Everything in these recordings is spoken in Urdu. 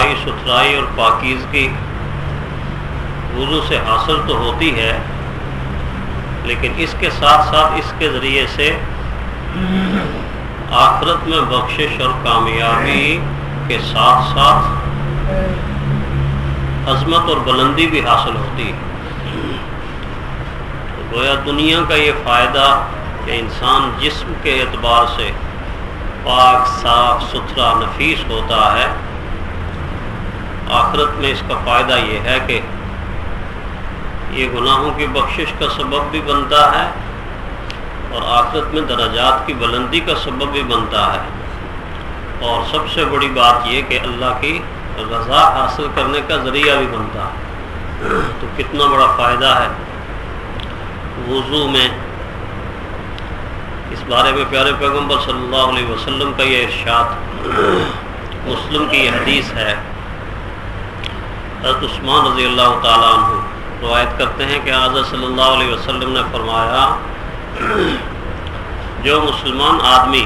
صفائی ستھرائی اور پاکیزگی وضو سے حاصل تو ہوتی ہے، لیکن اس کے ساتھ ساتھ اس کے ذریعے سے آخرت میں بخشش اور کامیابی کے ساتھ ساتھ عظمت اور بلندی بھی حاصل ہوتی ہے۔ تو گویا دنیا کا یہ فائدہ کہ انسان جسم کے اعتبار سے پاک صاف ستھرا نفیس ہوتا ہے، آخرت میں اس کا فائدہ یہ ہے کہ یہ گناہوں کی بخشش کا سبب بھی بنتا ہے اور آخرت میں درجات کی بلندی کا سبب بھی بنتا ہے، اور سب سے بڑی بات یہ کہ اللہ کی رضا حاصل کرنے کا ذریعہ بھی بنتا ہے۔ تو کتنا بڑا فائدہ ہے وضو میں۔ اس بارے میں پیارے پیغمبر صلی اللہ علیہ وسلم کا یہ ارشاد، مسلم کی یہ حدیث ہے، حضرت عثمان رضی اللہ تعالیٰ عنہ روایت کرتے ہیں کہ حضرت صلی اللہ علیہ وسلم نے فرمایا، جو مسلمان آدمی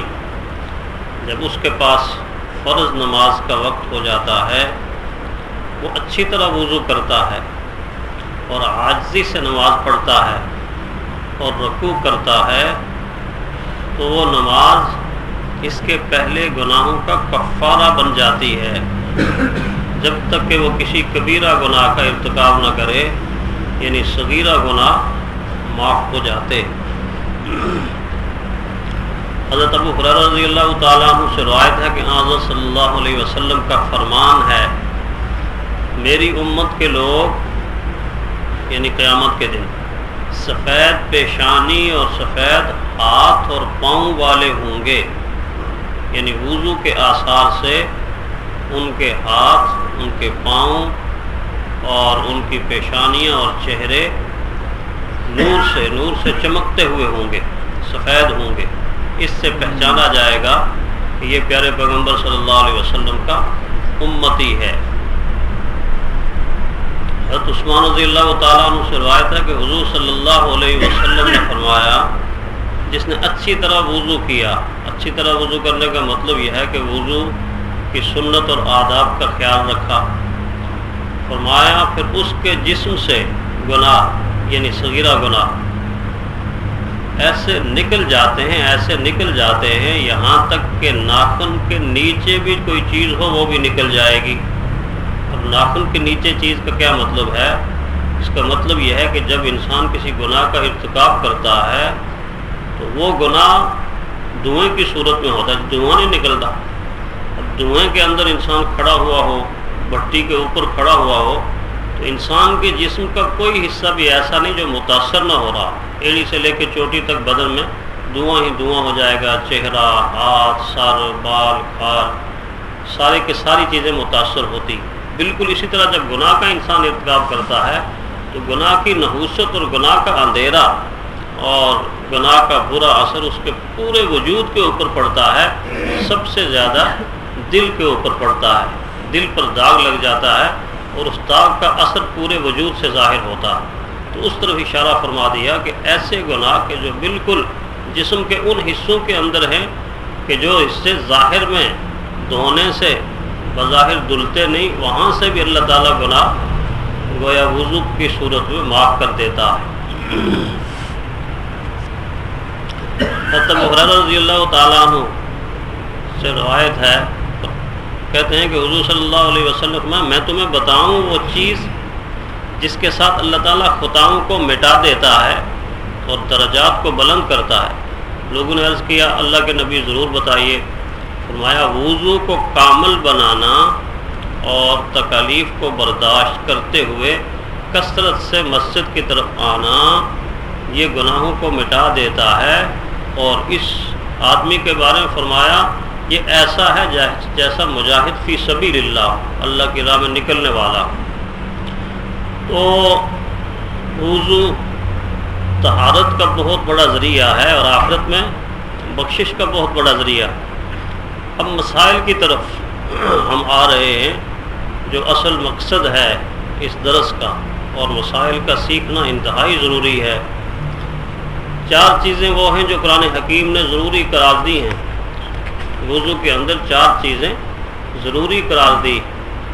جب اس کے پاس فرض نماز کا وقت ہو جاتا ہے وہ اچھی طرح وضو کرتا ہے اور عاجزی سے نماز پڑھتا ہے اور رکوع کرتا ہے، تو وہ نماز اس کے پہلے گناہوں کا کفارہ بن جاتی ہے جب تک کہ وہ کسی کبیرہ گناہ کا ارتکاب نہ کرے، یعنی صغیرہ گناہ معاف ہو جاتے۔ حضرت ابو ہریرہ رضی اللہ تعالیٰ عنہ سے روایت ہے کہ حضرت صلی اللہ علیہ وسلم کا فرمان ہے، میری امت کے لوگ یعنی قیامت کے دن سفید پیشانی اور سفید ہاتھ اور پاؤں والے ہوں گے، یعنی وضو کے آثار سے ان کے ہاتھ، ان کے پاؤں اور ان کی پیشانیاں اور چہرے نور سے چمکتے ہوئے ہوں گے، سفید ہوں گے۔ اس سے پہچانا جائے گا کہ یہ پیارے پیغمبر صلی اللہ علیہ وسلم کا امتی ہے۔ حضرت عثمان رضی اللہ تعالیٰ عنہ سے روایت ہے کہ حضور صلی اللہ علیہ وسلم نے فرمایا، جس نے اچھی طرح وضو کیا، اچھی طرح وضو کرنے کا مطلب یہ ہے کہ وضو کی سنت اور آداب کا خیال رکھا، فرمایا پھر اس کے جسم سے گناہ یعنی صغیرہ گناہ ایسے نکل جاتے ہیں یہاں تک کہ ناخن کے نیچے بھی کوئی چیز ہو وہ بھی نکل جائے گی۔ اب ناخن کے نیچے چیز کا کیا مطلب ہے؟ اس کا مطلب یہ ہے کہ جب انسان کسی گناہ کا ارتکاب کرتا ہے تو وہ گناہ دھوئیں کی صورت میں ہوتا ہے، دھواں نہیں نکلتا۔ اب دھوئیں کے اندر انسان کھڑا ہوا ہو، بھٹی کے اوپر کھڑا ہوا ہو، تو انسان کے جسم کا کوئی حصہ بھی ایسا نہیں جو متاثر نہ ہو رہا، ایڑی سے لے کے چوٹی تک بدن میں دھواں ہی دھواں ہو جائے گا، چہرہ، ہاتھ، سر، بال، کھال، سارے کے ساری چیزیں متاثر ہوتی۔ بالکل اسی طرح جب گناہ کا انسان ارتکاب کرتا ہے تو گناہ کی نحوست اور گناہ کا اندھیرا اور گناہ کا برا اثر اس کے پورے وجود کے اوپر پڑتا ہے، سب سے زیادہ دل کے اوپر پڑتا ہے، دل پر داغ لگ جاتا ہے اور اس داغ کا اثر پورے وجود سے ظاہر ہوتا ہے۔ تو اس طرف اشارہ فرما دیا کہ ایسے گناہ کے جو بالکل جسم کے ان حصوں کے اندر ہیں کہ جو حصے ظاہر میں دھونے سے بظاہر دھلتے نہیں، وہاں سے بھی اللہ تعالیٰ گناہ گویا وضو کی صورت میں معاف کر دیتا ہے۔ حضرت ابو ہریرہ رضی اللہ تعالیٰ عنہ سے روایت ہے، کہتے ہیں کہ حضور صلی اللہ علیہ وسلم میں تمہیں بتاؤں وہ چیز جس کے ساتھ اللہ تعالیٰ خطاؤں کو مٹا دیتا ہے اور درجات کو بلند کرتا ہے۔ لوگوں نے عرض کیا اللہ کے نبی ضرور بتائیے۔ فرمایا وضو کو کامل بنانا اور تکالیف کو برداشت کرتے ہوئے کثرت سے مسجد کی طرف آنا یہ گناہوں کو مٹا دیتا ہے، اور اس آدمی کے بارے میں فرمایا یہ ایسا ہے جیسا مجاہد فی سبیل اللہ کی راہ میں نکلنے والا۔ تو وضو طہارت کا بہت بڑا ذریعہ ہے اور آخرت میں بخشش کا بہت بڑا ذریعہ۔ اب مسائل کی طرف ہم آ رہے ہیں جو اصل مقصد ہے اس درس کا، اور مسائل کا سیکھنا انتہائی ضروری ہے۔ 4 چیزیں وہ ہیں جو قرآن حکیم نے ضروری قرار دی ہیں۔ وضو کے اندر 4 چیزیں ضروری قرار دی،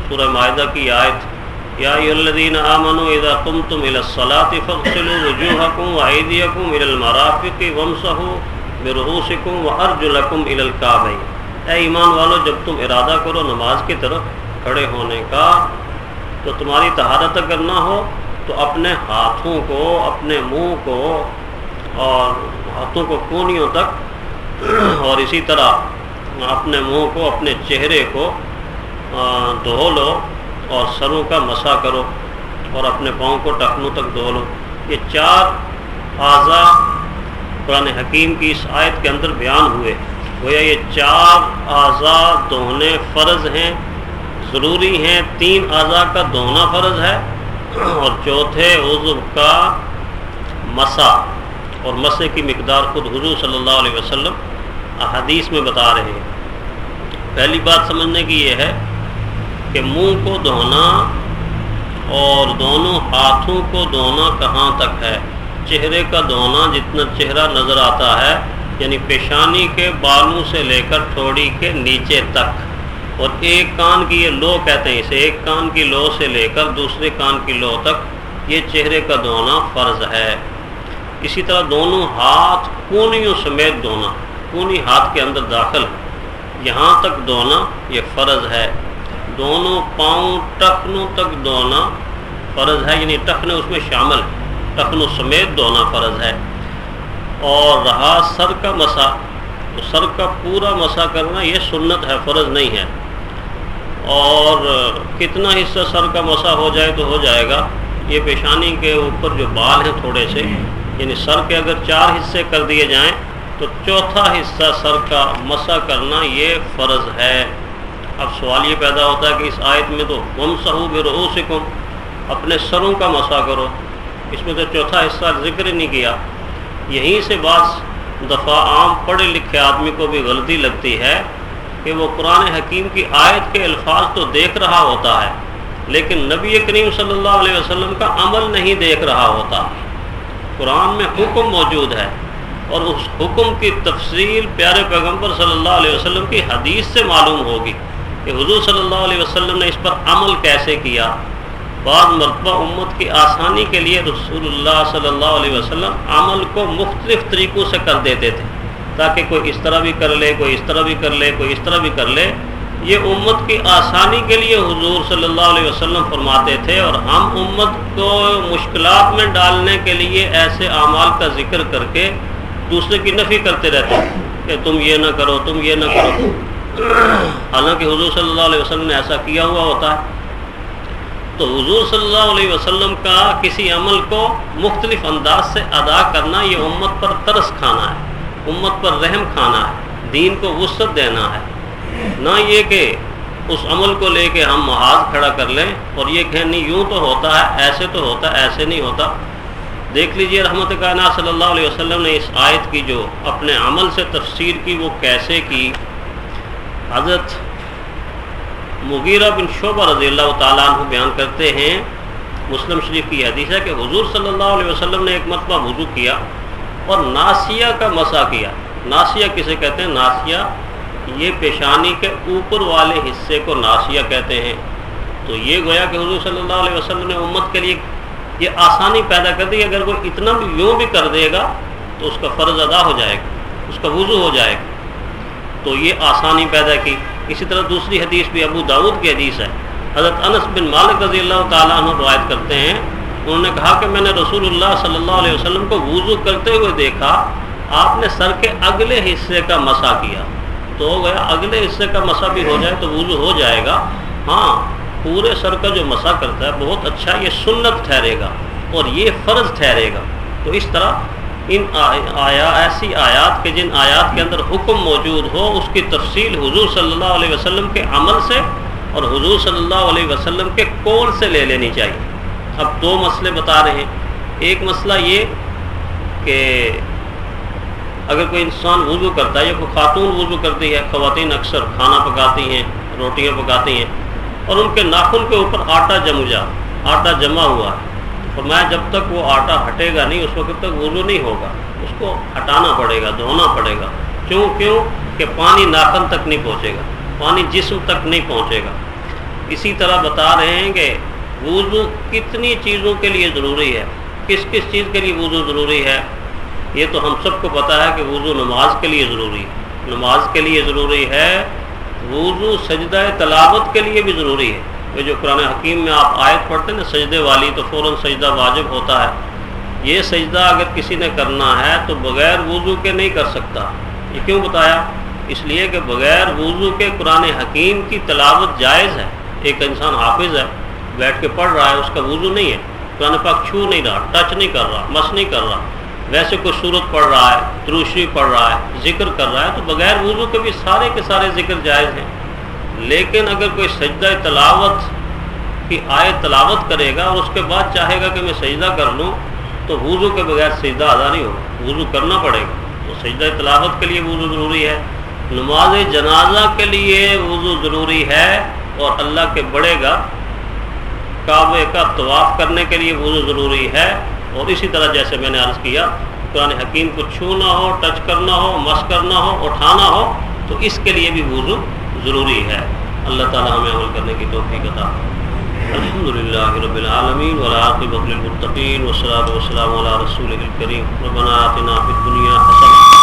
سورہ مائدہ کی آیت یا ایھا الذین آمنوا اذا قمتم الی الصلاۃ فاغسلوا وجوہکم وایدیکم الی المرافق وامسحوا برؤوسکم وارجلکم الی الکعبین۔ اے ایمان والو، جب تم ارادہ کرو نماز کی طرف کھڑے ہونے کا تو تمہاری طہارت اگر نہ ہو تو اپنے ہاتھوں کو، اپنے منہ کو اور ہاتھوں کو کونیوں تک اور اسی طرح اپنے منہ کو، اپنے چہرے کو دھو لو اور سروں کا مسح کرو اور اپنے پاؤں کو ٹخنوں تک دھو لو۔ یہ 4 اعضاء قرآن حکیم کی اس آیت کے اندر بیان ہوئے۔ گویا یہ 4 اعضاء دھونے فرض ہیں، ضروری ہیں۔ 3 اعضاء کا دھونا فرض ہے اور چوتھے عضو کا مسح، اور مسح کی مقدار خود حضور صلی اللہ علیہ وسلم احادیث میں بتا رہے ہیں۔ پہلی بات سمجھنے کی یہ ہے کہ منہ کو دھونا اور دونوں ہاتھوں کو دھونا کہاں تک ہے۔ چہرے کا دھونا جتنا چہرہ نظر آتا ہے، یعنی پیشانی کے بالوں سے لے کر ٹھوڑی کے نیچے تک، اور ایک کان کی یہ لو کہتے ہیں اسے، ایک کان کی لو سے لے کر دوسرے کان کی لو تک یہ چہرے کا دھونا فرض ہے۔ اسی طرح دونوں ہاتھ کونیوں سمیت دھونا، کونی ہاتھ کے اندر داخل یہاں تک دھونا یہ فرض ہے۔ دونوں پاؤں ٹخنوں تک دھونا فرض ہے، یعنی ٹخنے اس میں شامل، ٹخنوں سمیت دھونا فرض ہے۔ اور رہا سر کا مسح، تو سر کا پورا مسح کرنا یہ سنت ہے، فرض نہیں ہے۔ اور کتنا حصہ سر کا مسح ہو جائے تو ہو جائے گا، یہ پیشانی کے اوپر جو بال ہیں تھوڑے سے، یعنی سر کے اگر 4 حصے کر دیے جائیں تو چوتھا حصہ سر کا مسح کرنا یہ فرض ہے۔ اب سوال یہ پیدا ہوتا ہے کہ اس آیت میں تو وامسحوا برؤوسکم، اپنے سروں کا مسح کرو، اس میں تو چوتھا حصہ ذکر ہی نہیں کیا۔ یہیں سے بعض دفعہ عام پڑھے لکھے آدمی کو بھی غلطی لگتی ہے کہ وہ قرآن حکیم کی آیت کے الفاظ تو دیکھ رہا ہوتا ہے لیکن نبی کریم صلی اللہ علیہ وسلم کا عمل نہیں دیکھ رہا ہوتا۔ قرآن میں حکم موجود ہے اور اس حکم کی تفصیل پیارے پیغمبر صلی اللہ علیہ وسلم کی حدیث سے معلوم ہوگی کہ حضور صلی اللہ علیہ وسلم نے اس پر عمل کیسے کیا۔ بعض مرتبہ امت کی آسانی کے لیے رسول اللہ صلی اللہ علیہ وسلم عمل کو مختلف طریقوں سے کر دیتے تھے، تاکہ کوئی اس طرح بھی کر لے، کوئی اس طرح بھی کر لے، کوئی اس طرح بھی کر لے۔ یہ امت کی آسانی کے لیے حضور صلی اللہ علیہ وسلم فرماتے تھے، اور ہم امت کو مشکلات میں ڈالنے کے لیے ایسے اعمال کا ذکر کر کے دوسرے کی نفی کرتے رہتے ہیں کہ تم یہ نہ کرو، تم یہ نہ کرو، حالانکہ حضور صلی اللہ علیہ وسلم نے ایسا کیا ہوا ہوتا ہے۔ تو حضور صلی اللہ علیہ وسلم کا کسی عمل کو مختلف انداز سے ادا کرنا یہ امت پر ترس کھانا ہے، امت پر رحم کھانا ہے، دین کو وسعت دینا ہے، نہ یہ کہ اس عمل کو لے کے ہم محاذ کھڑا کر لیں اور یہ کہیں نہیں یوں تو ہوتا ہے، ایسے تو ہوتا ہے، ایسے نہیں ہوتا۔ دیکھ لیجئے رحمت کائنات صلی اللہ علیہ وسلم نے اس آیت کی جو اپنے عمل سے تفسیر کی وہ کیسے کی۔ حضرت مغیرہ بن شعبہ رضی اللہ تعالیٰ عنہ بیان کرتے ہیں، مسلم شریف کی حدیث ہے کہ حضور صلی اللہ علیہ وسلم نے ایک مرتبہ وضو کیا اور ناسیہ کا مسح کیا۔ ناسیہ کسے کہتے ہیں؟ ناسیہ یہ پیشانی کے اوپر والے حصے کو ناسیہ کہتے ہیں۔ تو یہ گویا کہ حضور صلی اللہ علیہ وسلم نے امت کے لیے یہ آسانی پیدا کر دی، اگر وہ اتنا بھی یوں بھی کر دے گا تو اس کا فرض ادا ہو جائے گا، اس کا وضو ہو جائے گا، تو یہ آسانی پیدا کی۔ اسی طرح دوسری حدیث بھی ابو داؤد کی حدیث ہے، حضرت انس بن مالک رضی اللہ تعالیٰ عنہ روایت کرتے ہیں، انہوں نے کہا کہ میں نے رسول اللہ صلی اللہ علیہ وسلم کو وضو کرتے ہوئے دیکھا، آپ نے سر کے اگلے حصے کا مسح کیا۔ تو ہو گیا اگلے حصے کا مسح بھی ہو جائے تو وضو ہو جائے گا، ہاں پورے سر کا جو مسح کرتا ہے بہت اچھا، یہ سنت ٹھہرے گا اور یہ فرض ٹھہرے گا۔ تو اس طرح ان ایسی آیات کے جن آیات کے اندر حکم موجود ہو اس کی تفصیل حضور صلی اللہ علیہ وسلم کے عمل سے اور حضور صلی اللہ علیہ وسلم کے قول سے لے لینی چاہیے۔ اب 2 مسئلے بتا رہے ہیں۔ ایک مسئلہ یہ کہ اگر کوئی انسان وضو کرتا ہے یا کوئی خاتون وضو کرتی ہے، خواتین اکثر کھانا پکاتی ہیں، روٹیاں پکاتی ہیں، اور ان کے ناخن کے اوپر آٹا جمع ہوا ہے، فرمایا جب تک وہ آٹا ہٹے گا نہیں اس وقت تک وضو نہیں ہوگا، اس کو ہٹانا پڑے گا، دھونا پڑے گا۔ کیوں کہ پانی ناخن تک نہیں پہنچے گا، پانی جسم تک نہیں پہنچے گا۔ اسی طرح بتا رہے ہیں کہ وضو کتنی چیزوں کے لیے ضروری ہے، کس کس چیز کے لیے وضو ضروری ہے۔ یہ تو ہم سب کو پتہ ہے کہ وضو نماز کے لیے ضروری ہے، نماز کے لیے ضروری ہے۔ وضو سجدہ تلاوت کے لیے بھی ضروری ہے۔ یہ جو قرآن حکیم میں آپ آیت پڑھتے ہیں نا سجدے والی، تو فوراً سجدہ واجب ہوتا ہے۔ یہ سجدہ اگر کسی نے کرنا ہے تو بغیر وضو کے نہیں کر سکتا۔ یہ کیوں بتایا؟ اس لیے کہ بغیر وضو کے قرآن حکیم کی تلاوت جائز ہے۔ ایک انسان حافظ ہے، بیٹھ کے پڑھ رہا ہے، اس کا وضو نہیں ہے، قرآن پاک چھو نہیں رہا، ٹچ نہیں کر رہا، مس نہیں کر رہا، ویسے کوئی سورت پڑھ رہا ہے، درود شریف پڑھ رہا ہے، ذکر کر رہا ہے، تو بغیر وضو کے بھی سارے کے سارے ذکر جائز ہیں۔ لیکن اگر کوئی سجدہ تلاوت کی آیت تلاوت کرے گا اور اس کے بعد چاہے گا کہ میں سجدہ کر لوں، تو وضو کے بغیر سجدہ ادا نہیں ہوگا، وضو کرنا پڑے گا۔ تو سجدہ تلاوت کے لیے وضو ضروری ہے، نماز جنازہ کے لیے وضو ضروری ہے، اور اللہ کے بڑے گا کعبے کا طواف کرنے کے لیے وضو ضروری ہے۔ اور اسی طرح جیسے میں نے عرض کیا، قرآن حکیم کو چھونا ہو، ٹچ کرنا ہو، مس کرنا ہو، اٹھانا ہو، تو اس کے لیے بھی وضو ضروری ہے۔ اللہ تعالی ہمیں عمل کرنے کی توفیق عطا فرمائے۔ الحمدللہ رب العالمین والعاقبۃ للمتقین والصلاۃ والسلام علی رسولہ الکریم۔ ربنا آتنا فی الدنیا حسنہ